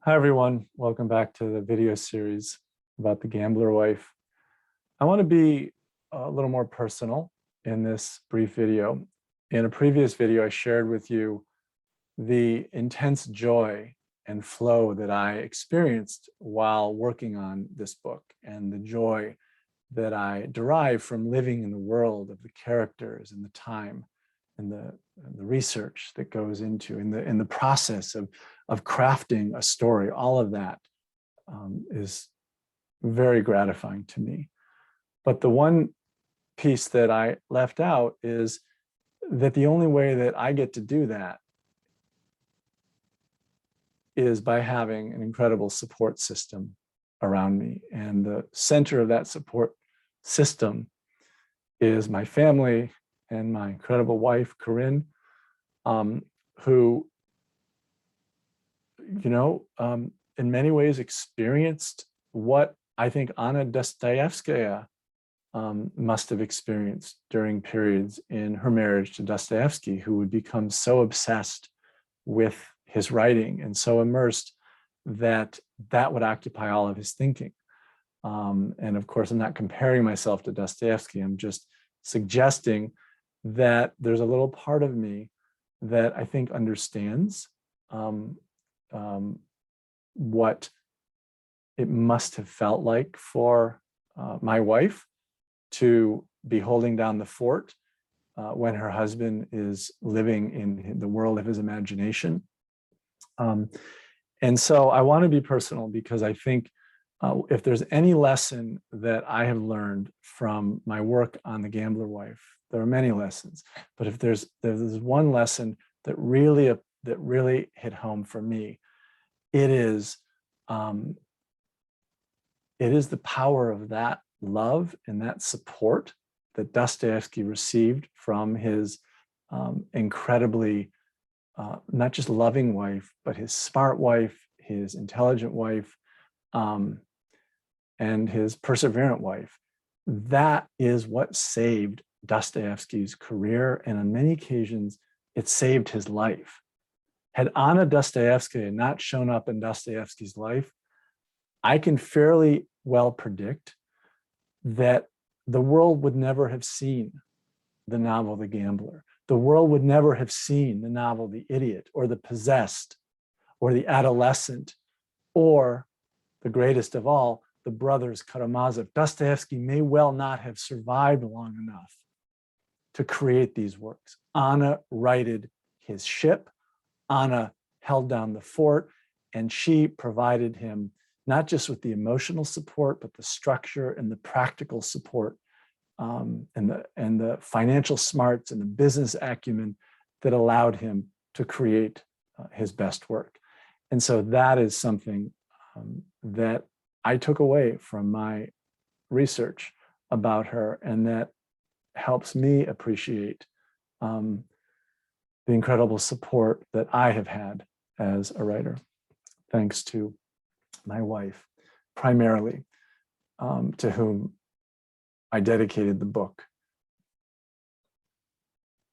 Hi, everyone. Welcome back to the video series about the gambler wife. I want to be a little more personal in this brief video. In a previous video, I shared with you the intense joy and flow that I experienced while working on this book, and the joy that I derive from living in the world of the characters and the time and the research that goes into in the process of crafting a story. All of that is very gratifying to me. But the one piece that I left out is that the only way that I get to do that is by having an incredible support system around me. And the center of that support system is my family and my incredible wife, Corinne, who, in many ways experienced what I think Anna Dostoyevskaya must have experienced during periods in her marriage to Dostoyevsky, who would become so obsessed with his writing and so immersed that that would occupy all of his thinking. And of course, I'm not comparing myself to Dostoyevsky. I'm just suggesting that there's a little part of me that I think understands what it must have felt like for my wife to be holding down the fort when her husband is living in the world of his imagination. And so I want to be personal because I think if there's any lesson that I have learned from my work on The Gambler Wife, there are many lessons, but if there's one lesson that really hit home for me, it is the power of that love and that support that Dostoevsky received from his incredibly not just loving wife, but his smart wife, his intelligent wife, and his perseverant wife. That is what saved Dostoevsky's career, and on many occasions, it saved his life. Had Anna Dostoyevskaya not shown up in Dostoevsky's life, I can fairly well predict that the world would never have seen the novel The Gambler. The world would never have seen the novel The Idiot, or The Possessed, or The Adolescent, or the greatest of all, The Brothers Karamazov. Dostoevsky may well not have survived long enough to create these works. Anna righted his ship. Anna held down the fort, and she provided him not just with the emotional support, but the structure and the practical support, and the financial smarts and the business acumen that allowed him to create his best work. And so that is something that I took away from my research about her, and that helps me appreciate the incredible support that I have had as a writer, thanks to my wife, primarily, to whom I dedicated the book